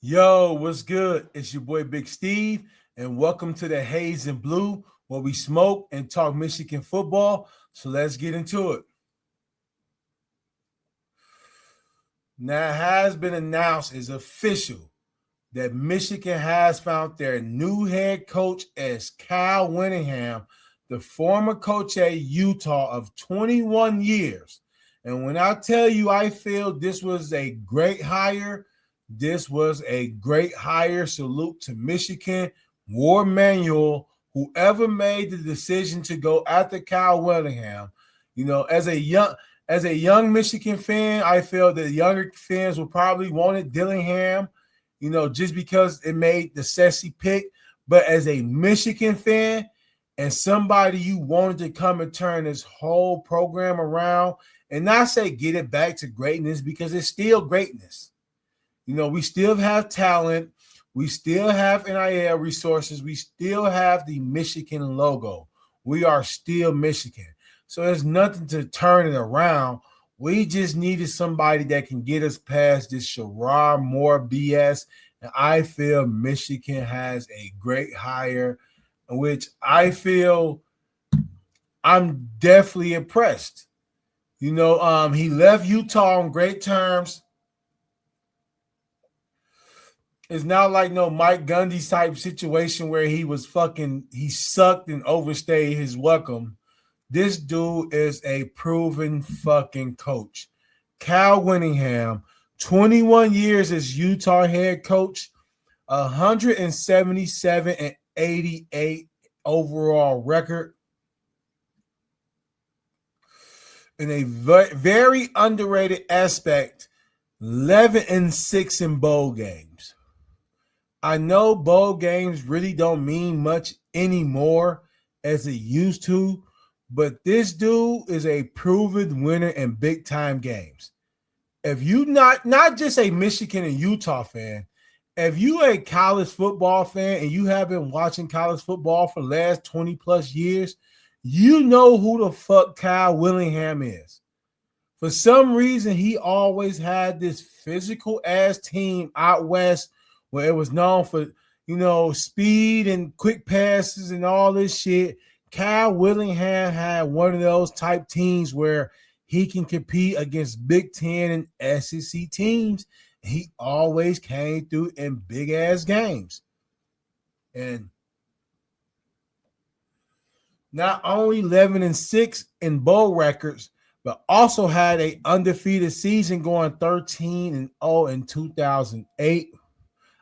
Yo, what's good? It's your boy Big Steve, and welcome to the Haze and Blue, where we smoke and talk Michigan football. So let's get into it. Now, it has been announced, it's official, that Michigan has found their new head coach as Kyle Whittingham, the former coach at Utah of 21 years. And when I tell you I feel this was a great hire, this was a great hire. Salute to Michigan, War Manual, whoever made the decision to go after Kyle Whittingham. You know, as a young Michigan fan, I feel that younger fans will probably wanted Dillingham, just because it made the sexy pick. But as a Michigan fan and somebody you wanted to come and turn this whole program around and not say get it back to greatness because it's still greatness. We still have talent. We still have NIL resources. We still have the Michigan logo. We are still Michigan. So there's nothing to turn it around. We just needed somebody that can get us past this Sherron Moore BS. And I feel Michigan has a great hire, which I feel I'm definitely impressed. He left Utah on great terms. It's not like no Mike Gundy type situation where he sucked and overstayed his welcome. This dude is a proven fucking coach. Kyle Whittingham, 21 years as Utah head coach, 177 and 88 overall record, in a very underrated aspect, 11 and 6 in bowl games. I know bowl games really don't mean much anymore as it used to, but this dude is a proven winner in big time games. If you not just a Michigan and Utah fan, if you a college football fan and you have been watching college football for the last 20 plus years, you know who the fuck Kyle Whittingham is. For some reason, he always had this physical ass team out west where it was known for, speed and quick passes and all this shit. Kyle Whittingham had one of those type teams where he can compete against Big Ten and SEC teams. He always came through in big ass games. And not only 11 and 6 in bowl records, but also had a undefeated season going 13 and 0 in 2008.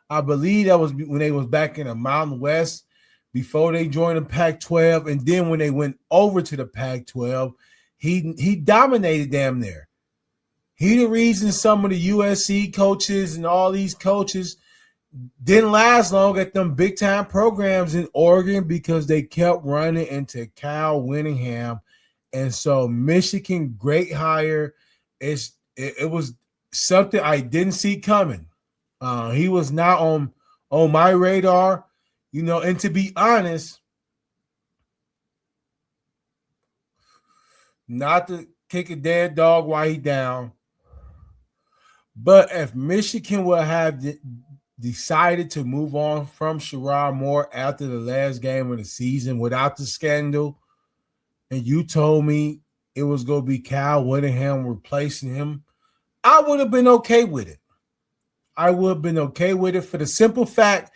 I believe that was when they was back in the Mountain West before they joined the Pac-12, and then when they went over to the Pac-12, he dominated damn near. He the reason some of the USC coaches and all these coaches didn't last long at them big time programs in Oregon because they kept running into Kyle Whittingham. And so Michigan, great hire. It was something I didn't see coming. He was not on my radar, and to be honest, not to kick a dead dog while he down, but if Michigan would have decided to move on from Sherron Moore after the last game of the season without the scandal, and you told me it was going to be Kyle Whittingham replacing him, I would have been okay with it. I would have been okay with it for the simple fact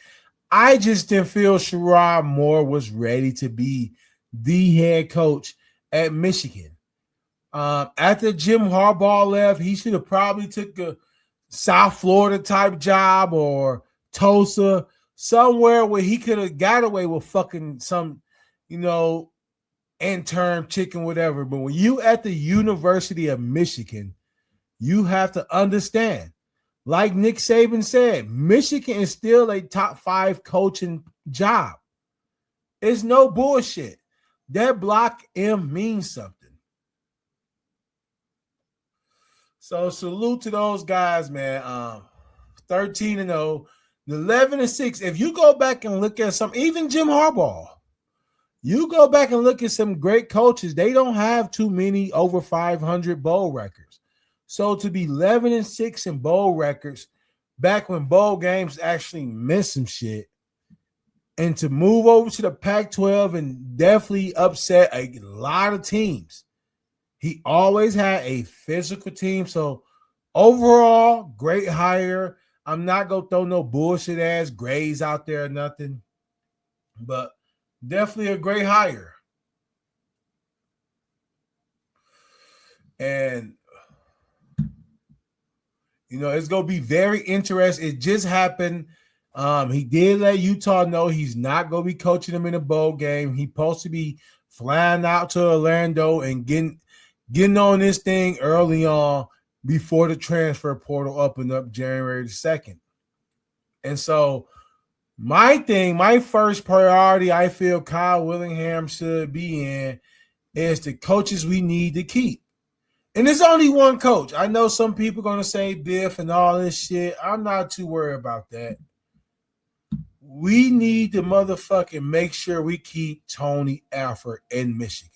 I just didn't feel Sherron Moore was ready to be the head coach at Michigan. After Jim Harbaugh left, he should have probably took a South Florida type job or Tulsa, somewhere where he could have got away with fucking some, intern chicken, whatever. But when you at the University of Michigan, you have to understand, like Nick Saban said, Michigan is still a top 5 coaching job. It's no bullshit. That block M means something. So salute to those guys, man. 13 and 0, 11 and 6. If you go back and look at some, even Jim Harbaugh, you go back and look at some great coaches, they don't have too many over 500 bowl records. So to be 11 and 6 in bowl records, back when bowl games actually meant some shit, and to move over to the Pac-12 and definitely upset a lot of teams. He always had a physical team. So overall, great hire. I'm not going to throw no bullshit ass grades out there or nothing, but definitely a great hire. And, it's going to be very interesting. It just happened. He did let Utah know he's not going to be coaching them in a bowl game. He's supposed to be flying out to Orlando and getting on this thing early on before the transfer portal opened up January the 2nd. And so my first priority I feel Kyle Whittingham should be in is the coaches we need to keep. And there's only one coach. I know some people are going to say Biff and all this shit. I'm not too worried about that. We need to motherfucking make sure we keep Tony Alford in Michigan.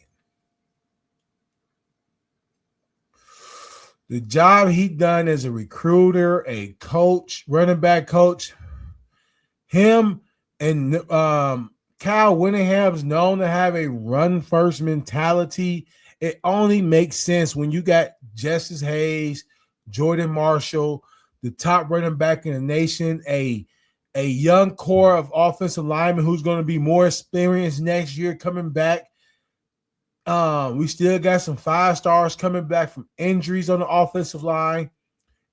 The job he done as a recruiter, a coach, running back coach, him and Kyle Whittingham is known to have a run-first mentality. It only makes sense when you got Justice Hayes, Jordan Marshall, the top running back in the nation, a young core of offensive linemen who's going to be more experienced next year coming back. We still got some 5 stars coming back from injuries on the offensive line.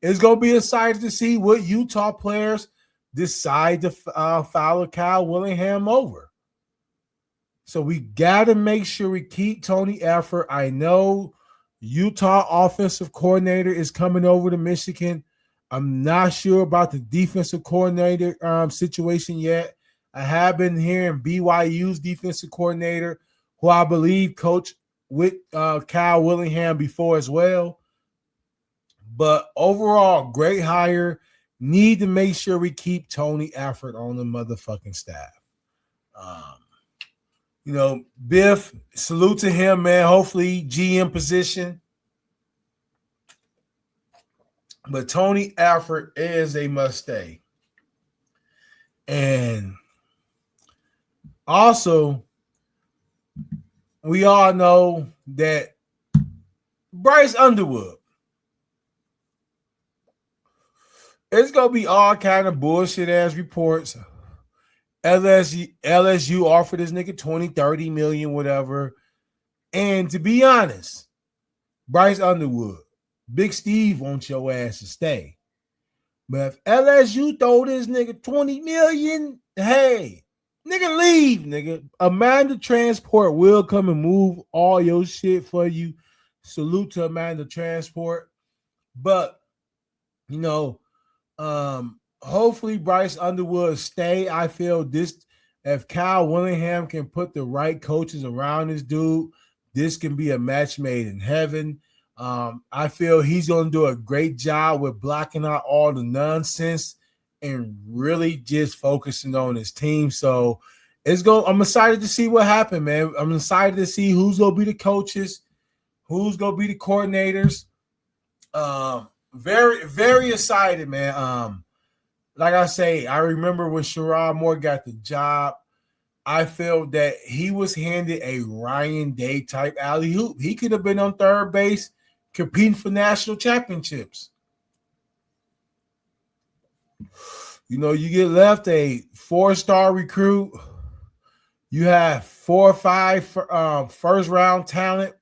It's going to be exciting to see what Utah players decide to follow Kyle Whittingham over. So we got to make sure we keep Tony Alford. I know Utah offensive coordinator is coming over to Michigan. I'm not sure about the defensive coordinator situation yet. I have been hearing BYU's defensive coordinator, who I believe coached with Kyle Whittingham before as well. But overall, great hire. Need to make sure we keep Tony Alford on the motherfucking staff. Biff, salute to him, man. Hopefully GM position. But Tony Alford is a must stay. And also, we all know that Bryce Underwood, it's going to be all kind of bullshit ass reports. LSU offered this nigga 20, 30 million, whatever. And to be honest, Bryce Underwood, Big Steve wants your ass to stay. But if LSU throw this nigga 20 million, hey, nigga, leave, nigga. Amanda Transport will come and move all your shit for you. Salute to Amanda Transport. But, hopefully Bryce Underwood stay. I feel this, if Kyle Whittingham can put the right coaches around this dude, this can be a match made in heaven. I feel he's going to do a great job with blocking out all the nonsense and really just focusing on his team. So I'm excited to see what happened, man. I'm excited to see who's going to be the coaches, who's going to be the coordinators. Very, very excited, man. Like I say, I remember when Sherron Moore got the job, I felt that he was handed a Ryan Day type alley-oop. He could have been on third base competing for national championships. You get left a 4-star recruit. You have 4 or 5 first-round talent.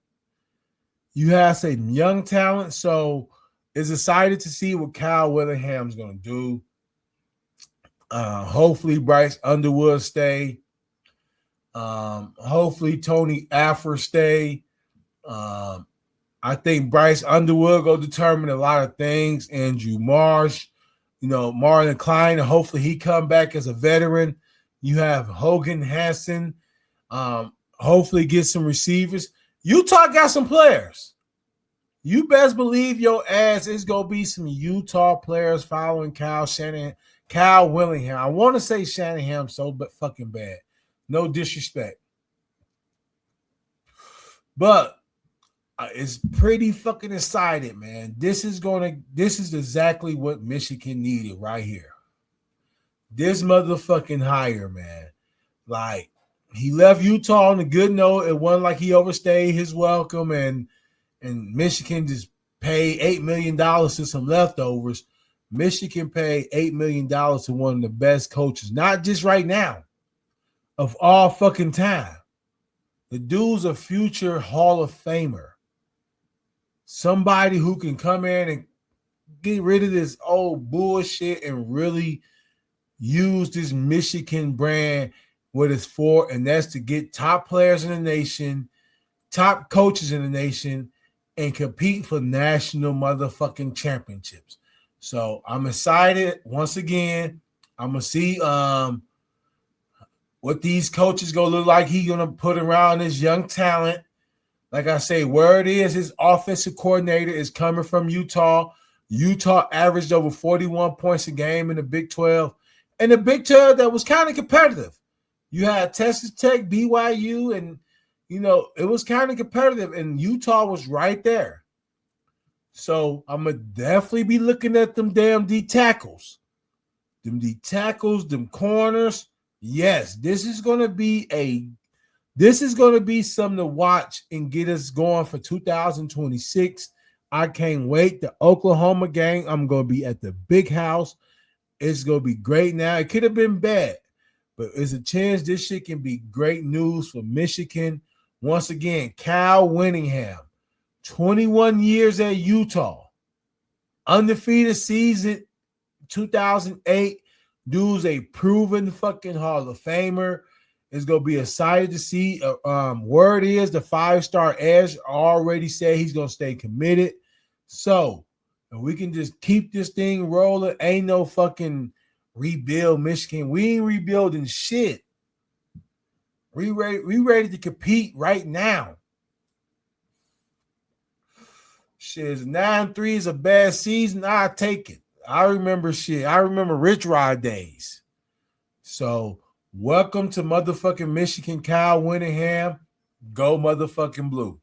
You have some young talent. So it's excited to see what Kyle Whittingham's going to do. Hopefully Bryce Underwood stay. Hopefully Tony Alford stay. I think Bryce Underwood will determine a lot of things. Andrew Marsh, Marlon Klein, and hopefully he come back as a veteran. You have Hogan Hansen. Hopefully get some receivers. Utah got some players. You best believe your ass is going to be some Utah players following Kyle Whittingham. I want to say Shanahan so but fucking bad. No disrespect. But is pretty fucking excited, man. This is exactly what Michigan needed right here. This motherfucking hire, man. Like, he left Utah on a good note. It wasn't like he overstayed his welcome, and Michigan just paid $8 million to some leftovers. Michigan paid $8 million to one of the best coaches, not just right now, of all fucking time. The dude's a future Hall of Famer. Somebody who can come in and get rid of this old bullshit and really use this Michigan brand, what it's for, and that's to get top players in the nation, top coaches in the nation, and compete for national motherfucking championships. So I'm excited. Once again, I'm going to see what these coaches going to look like. He's going to put around this young talent. Like I say, where it is, his offensive coordinator is coming from Utah. Utah averaged over 41 points a game in the Big 12. And the Big 12 that was kind of competitive. You had Texas Tech, BYU, and, it was kind of competitive. And Utah was right there. So I'm going to definitely be looking at them damn D tackles. Them D tackles, them corners. Yes, this is going to be something to watch and get us going for 2026. I can't wait. The Oklahoma game, I'm going to be at the big house. It's going to be great now. It could have been bad, but there's a chance this shit can be great news for Michigan. Once again, Kyle Whittingham, 21 years at Utah. Undefeated season 2008. Dude's a proven fucking Hall of Famer. It's going to be excited to see. Word is the 5-star edge already said he's going to stay committed. So, if we can just keep this thing rolling, ain't no fucking rebuild Michigan. We ain't rebuilding shit. We ready to compete right now. Shit, 9-3 is a bad season. I take it. I remember shit. I remember Rich Rod days. So, welcome to motherfucking Michigan, Kyle Whittingham. Go motherfucking blue.